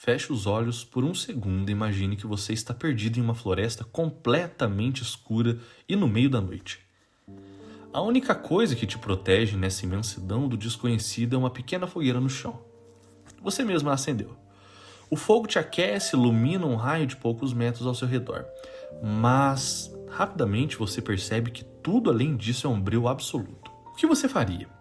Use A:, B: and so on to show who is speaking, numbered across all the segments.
A: Feche os olhos por um segundo e imagine que você está perdido em uma floresta completamente escura e no meio da noite. A única coisa que te protege nessa imensidão do desconhecido é uma pequena fogueira no chão. Você mesmo a acendeu. O fogo te aquece e ilumina um raio de poucos metros ao seu redor. Mas, rapidamente você percebe que tudo além disso é um breu absoluto. O que você faria?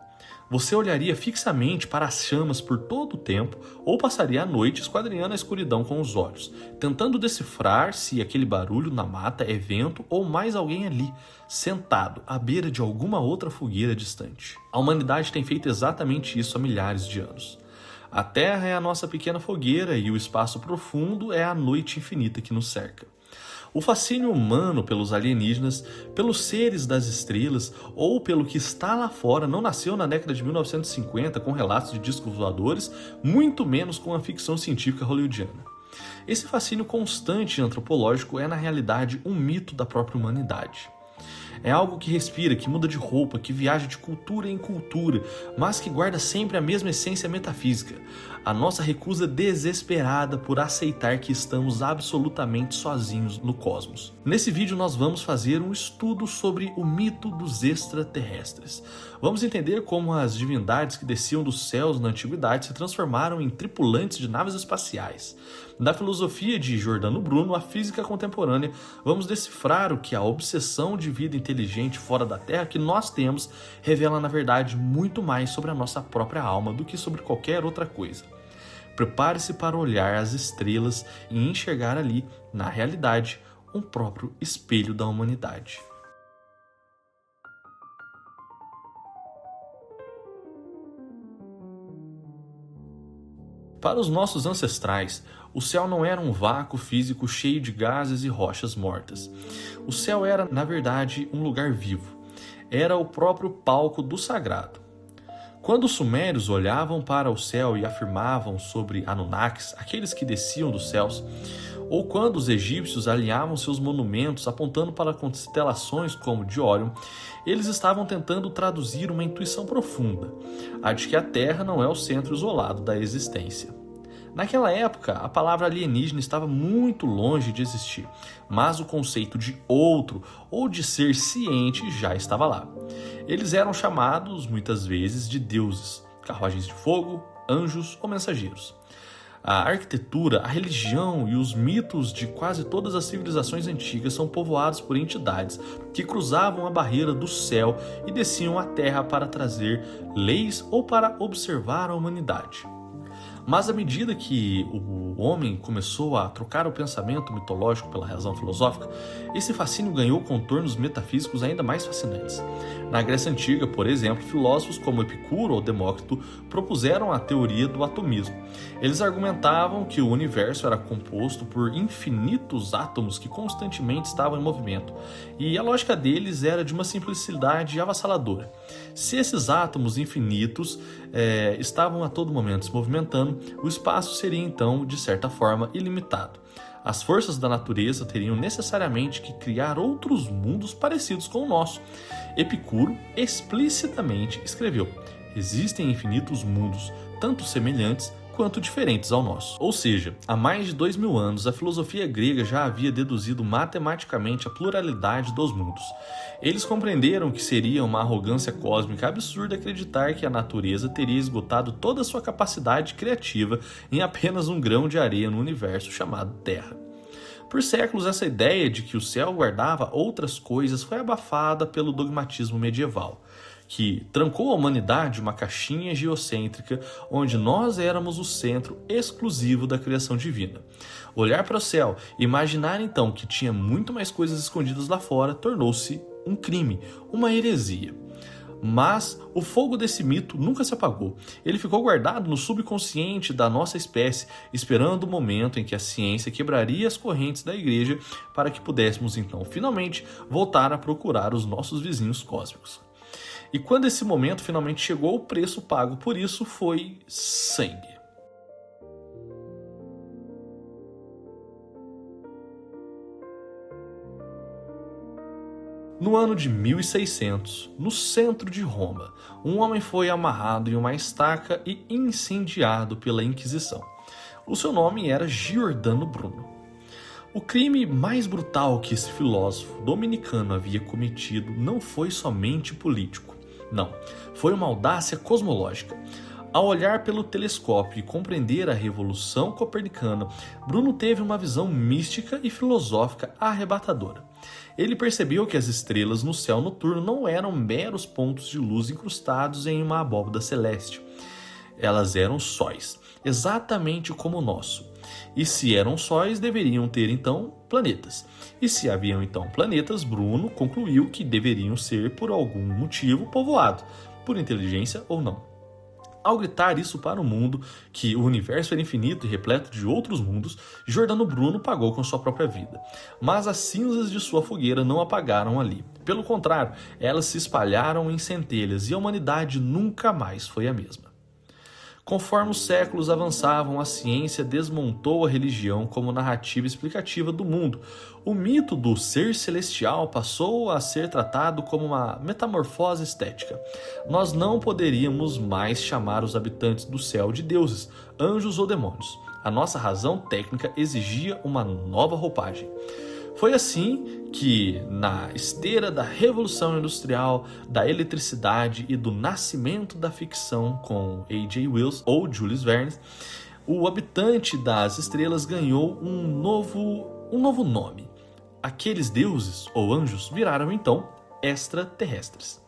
A: Você olharia fixamente para as chamas por todo o tempo ou passaria a noite esquadrinhando a escuridão com os olhos, tentando decifrar se aquele barulho na mata é vento ou mais alguém ali, sentado à beira de alguma outra fogueira distante. A humanidade tem feito exatamente isso há milhares de anos. A Terra é a nossa pequena fogueira e o espaço profundo é a noite infinita que nos cerca. O fascínio humano pelos alienígenas, pelos seres das estrelas ou pelo que está lá fora não nasceu na década de 1950 com relatos de discos voadores, muito menos com a ficção científica hollywoodiana. Esse fascínio constante e antropológico é na realidade um mito da própria humanidade. É algo que respira, que muda de roupa, que viaja de cultura em cultura, mas que guarda sempre a mesma essência metafísica. A nossa recusa desesperada por aceitar que estamos absolutamente sozinhos no cosmos. Nesse vídeo nós vamos fazer um estudo sobre o mito dos extraterrestres. Vamos entender como as divindades que desciam dos céus na antiguidade se transformaram em tripulantes de naves espaciais. Da filosofia de Giordano Bruno à física contemporânea, vamos decifrar o que a obsessão de vida inteligente fora da Terra que nós temos revela na verdade muito mais sobre a nossa própria alma do que sobre qualquer outra coisa. Prepare-se para olhar as estrelas e enxergar ali, na realidade, um próprio espelho da humanidade. Para os nossos ancestrais, o céu não era um vácuo físico cheio de gases e rochas mortas. O céu era, na verdade, um lugar vivo. Era o próprio palco do sagrado. Quando os sumérios olhavam para o céu e afirmavam sobre Anunnakis, aqueles que desciam dos céus, ou quando os egípcios alinhavam seus monumentos apontando para constelações como de Órion, eles estavam tentando traduzir uma intuição profunda, a de que a Terra não é o centro isolado da existência. Naquela época, a palavra alienígena estava muito longe de existir, mas o conceito de outro ou de ser ciente já estava lá. Eles eram chamados, muitas vezes, de deuses, carruagens de fogo, anjos ou mensageiros. A arquitetura, a religião e os mitos de quase todas as civilizações antigas são povoados por entidades que cruzavam a barreira do céu e desciam à terra para trazer leis ou para observar a humanidade. Mas à medida que o homem começou a trocar o pensamento mitológico pela razão filosófica, esse fascínio ganhou contornos metafísicos ainda mais fascinantes. Na Grécia Antiga, por exemplo, filósofos como Epicuro ou Demócrito propuseram a teoria do atomismo. Eles argumentavam que o universo era composto por infinitos átomos que constantemente estavam em movimento, e a lógica deles era de uma simplicidade avassaladora. Se esses átomos infinitos estavam a todo momento se movimentando, o espaço seria então, de certa forma, ilimitado. As forças da natureza teriam necessariamente que criar outros mundos parecidos com o nosso. Epicuro explicitamente escreveu: existem infinitos mundos, tanto semelhantes quanto diferentes ao nosso. Ou seja, há mais de 2000 anos, a filosofia grega já havia deduzido matematicamente a pluralidade dos mundos. Eles compreenderam que seria uma arrogância cósmica absurda acreditar que a natureza teria esgotado toda a sua capacidade criativa em apenas um grão de areia no universo chamado Terra. Por séculos, essa ideia de que o céu guardava outras coisas foi abafada pelo dogmatismo medieval, que trancou a humanidade em uma caixinha geocêntrica onde nós éramos o centro exclusivo da criação divina. Olhar para o céu e imaginar então que tinha muito mais coisas escondidas lá fora tornou-se um crime, uma heresia. Mas o fogo desse mito nunca se apagou. Ele ficou guardado no subconsciente da nossa espécie, esperando o momento em que a ciência quebraria as correntes da igreja para que pudéssemos então finalmente voltar a procurar os nossos vizinhos cósmicos. E quando esse momento finalmente chegou, o preço pago por isso foi sangue. No ano de 1600, no centro de Roma, um homem foi amarrado em uma estaca e incendiado pela Inquisição. O seu nome era Giordano Bruno. O crime mais brutal que esse filósofo dominicano havia cometido não foi somente político. Não, foi uma audácia cosmológica. Ao olhar pelo telescópio e compreender a revolução copernicana, Bruno teve uma visão mística e filosófica arrebatadora. Ele percebeu que as estrelas no céu noturno não eram meros pontos de luz incrustados em uma abóbada celeste. Elas eram sóis, exatamente como o nosso. E se eram sóis, deveriam ter então planetas. E se haviam então planetas, Bruno concluiu que deveriam ser por algum motivo povoados, por inteligência ou não. Ao gritar isso para o mundo, que o universo era infinito e repleto de outros mundos, Giordano Bruno pagou com sua própria vida. Mas as cinzas de sua fogueira não apagaram ali. Pelo contrário, elas se espalharam em centelhas e a humanidade nunca mais foi a mesma. Conforme os séculos avançavam, a ciência desmontou a religião como narrativa explicativa do mundo. O mito do ser celestial passou a ser tratado como uma metamorfose estética. Nós não poderíamos mais chamar os habitantes do céu de deuses, anjos ou demônios. A nossa razão técnica exigia uma nova roupagem. Foi assim que, na esteira da Revolução Industrial, da eletricidade e do nascimento da ficção com A.J. Wells ou Jules Verne, o habitante das estrelas ganhou um novo nome. Aqueles deuses ou anjos viraram então extraterrestres.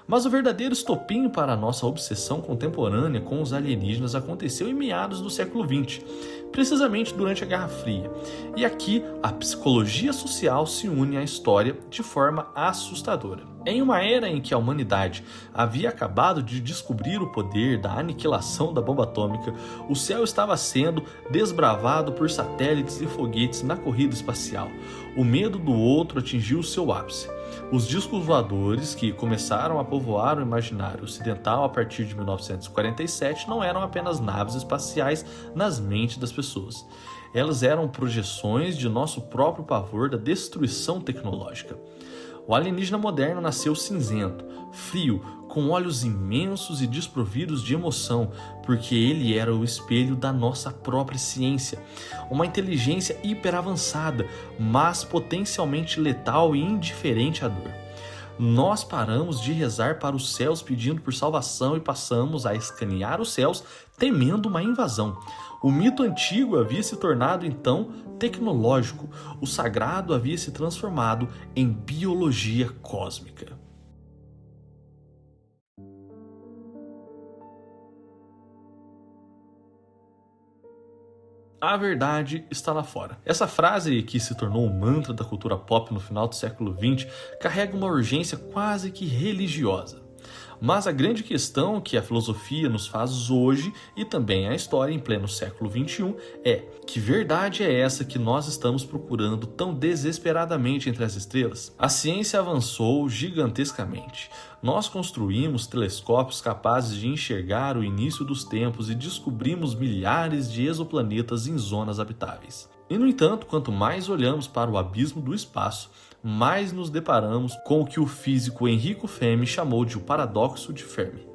A: Mas o verdadeiro estopim para a nossa obsessão contemporânea com os alienígenas aconteceu em meados do século XX, precisamente durante a Guerra Fria. E aqui a psicologia social se une à história de forma assustadora. Em uma era em que a humanidade havia acabado de descobrir o poder da aniquilação da bomba atômica, o céu estava sendo desbravado por satélites e foguetes na corrida espacial. O medo do outro atingiu seu ápice. Os discos voadores, que começaram a povoar o imaginário ocidental a partir de 1947, não eram apenas naves espaciais nas mentes das pessoas. Elas eram projeções de nosso próprio pavor da destruição tecnológica. O alienígena moderno nasceu cinzento, frio, com olhos imensos e desprovidos de emoção, porque ele era o espelho da nossa própria ciência. Uma inteligência hiperavançada, mas potencialmente letal e indiferente à dor. Nós paramos de rezar para os céus pedindo por salvação e passamos a escanear os céus temendo uma invasão. O mito antigo havia se tornado então tecnológico. O sagrado havia se transformado em biologia cósmica. A verdade está lá fora. Essa frase, que se tornou um mantra da cultura pop no final do século XX, carrega uma urgência quase que religiosa. Mas a grande questão que a filosofia nos faz hoje, e também a história em pleno século XXI, é: que verdade é essa que nós estamos procurando tão desesperadamente entre as estrelas? A ciência avançou gigantescamente. Nós construímos telescópios capazes de enxergar o início dos tempos e descobrimos milhares de exoplanetas em zonas habitáveis. E, no entanto, quanto mais olhamos para o abismo do espaço, mais nos deparamos com o que o físico Enrico Fermi chamou de o paradoxo de Fermi.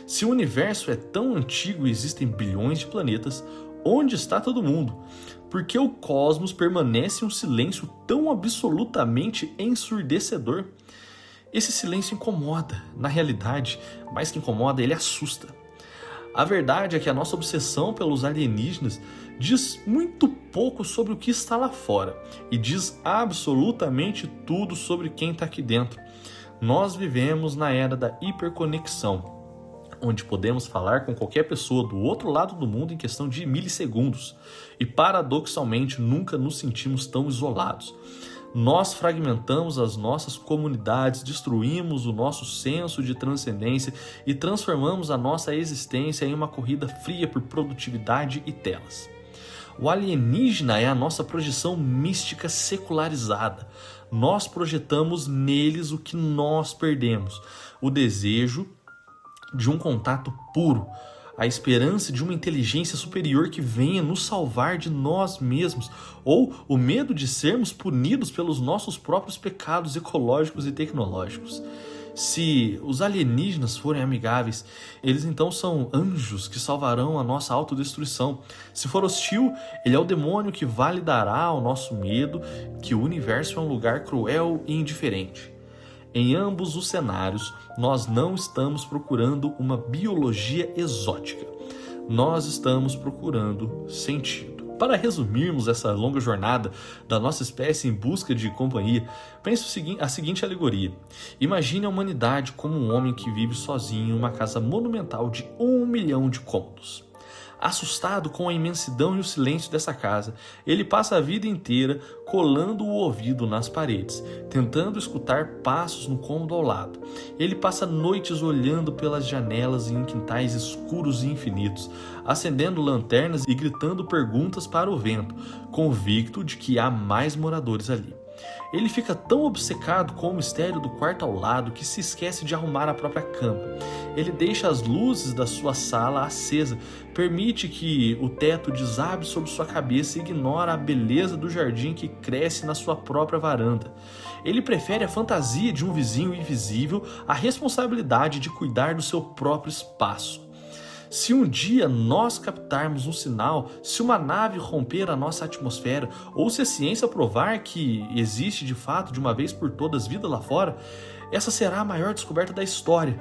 A: Se o universo é tão antigo e existem bilhões de planetas, onde está todo mundo? Por que o cosmos permanece em um silêncio tão absolutamente ensurdecedor? Esse silêncio incomoda, na realidade, mais que incomoda, ele assusta. A verdade é que a nossa obsessão pelos alienígenas diz muito pouco sobre o que está lá fora e diz absolutamente tudo sobre quem está aqui dentro. Nós vivemos na era da hiperconexão, onde podemos falar com qualquer pessoa do outro lado do mundo em questão de milissegundos e, paradoxalmente, nunca nos sentimos tão isolados. Nós fragmentamos as nossas comunidades, destruímos o nosso senso de transcendência e transformamos a nossa existência em uma corrida fria por produtividade e telas. O alienígena é a nossa projeção mística secularizada. Nós projetamos neles o que nós perdemos: o desejo de um contato puro, a esperança de uma inteligência superior que venha nos salvar de nós mesmos, ou o medo de sermos punidos pelos nossos próprios pecados ecológicos e tecnológicos. Se os alienígenas forem amigáveis, eles então são anjos que salvarão a nossa autodestruição. Se for hostil, ele é o demônio que validará ao nosso medo que o universo é um lugar cruel e indiferente. Em ambos os cenários, nós não estamos procurando uma biologia exótica. Nós estamos procurando sentido. Para resumirmos essa longa jornada da nossa espécie em busca de companhia, pense a seguinte alegoria. Imagine a humanidade como um homem que vive sozinho em uma casa monumental de 1 milhão de cômodos. Assustado com a imensidão e o silêncio dessa casa, ele passa a vida inteira colando o ouvido nas paredes, tentando escutar passos no cômodo ao lado. Ele passa noites olhando pelas janelas em quintais escuros e infinitos, acendendo lanternas e gritando perguntas para o vento, convicto de que há mais moradores ali. Ele fica tão obcecado com o mistério do quarto ao lado que se esquece de arrumar a própria cama. Ele deixa as luzes da sua sala acesa, permite que o teto desabe sobre sua cabeça e ignora a beleza do jardim que cresce na sua própria varanda. Ele prefere a fantasia de um vizinho invisível à responsabilidade de cuidar do seu próprio espaço. Se um dia nós captarmos um sinal, se uma nave romper a nossa atmosfera, ou se a ciência provar que existe de fato de uma vez por todas vida lá fora, essa será a maior descoberta da história.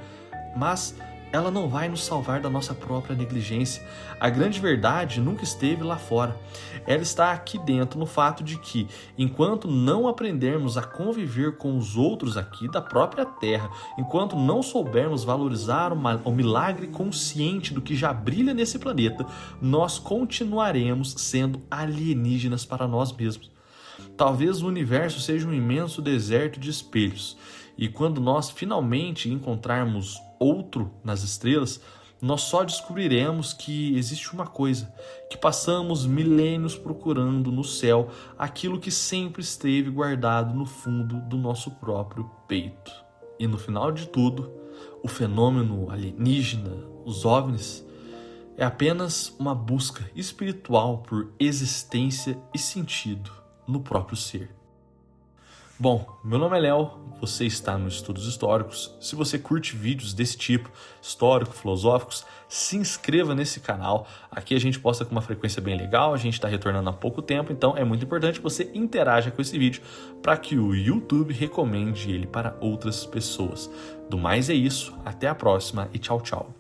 A: Mas ela não vai nos salvar da nossa própria negligência. A grande verdade nunca esteve lá fora. Ela está aqui dentro no fato de que, enquanto não aprendermos a conviver com os outros aqui da própria Terra, enquanto não soubermos valorizar o milagre consciente do que já brilha nesse planeta, nós continuaremos sendo alienígenas para nós mesmos. Talvez o universo seja um imenso deserto de espelhos, e quando nós finalmente encontrarmos outro nas estrelas, nós só descobriremos que existe uma coisa, que passamos milênios procurando no céu aquilo que sempre esteve guardado no fundo do nosso próprio peito. E no final de tudo, o fenômeno alienígena, os OVNIs, é apenas uma busca espiritual por existência e sentido no próprio ser. Bom, meu nome é Léo, você está no Estudos Históricos. Se você curte vídeos desse tipo, históricos, filosóficos, se inscreva nesse canal. Aqui a gente posta com uma frequência bem legal, a gente está retornando há pouco tempo, então é muito importante que você interaja com esse vídeo para que o YouTube recomende ele para outras pessoas. Do mais é isso, até a próxima e tchau, tchau.